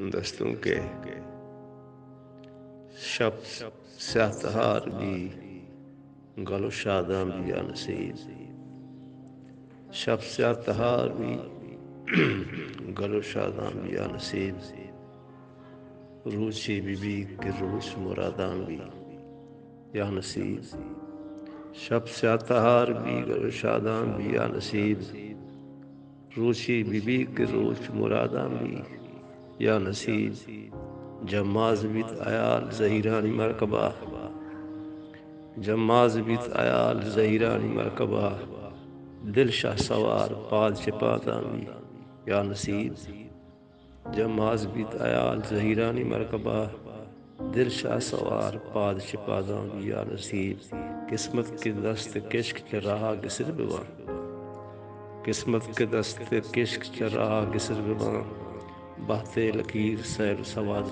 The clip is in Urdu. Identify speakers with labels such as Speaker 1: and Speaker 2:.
Speaker 1: دستوں کے شب سیاہ تہار بھی گلو شاداں بھی یا نصیب شب سیاہ تہار بھی گلو شاداں بھی یا نصیب روچی بی کہ روچ مراداں بھی یا نصیب شب سیاہ تہار بھی گلو شاداں بھی یا نصیب روچی بی کہ روچ مراداں بھی یا نصیب جماز بیت عیال زہیرانی مرکبہ جماز بیت عیال زہیرانی مرکبہ دل شاہ سوار پاد چپاداں بھی یا نصیب جماز بیت عیال زہیرانی مرکبہ دل شاہ سوار پاد چپاداں بھی یا نصیب قسمت کے دست کشک چر رہا گسر بواں قسمت کے دست کشک چر رہا گسر بواں بہتے لکیر سیر سواد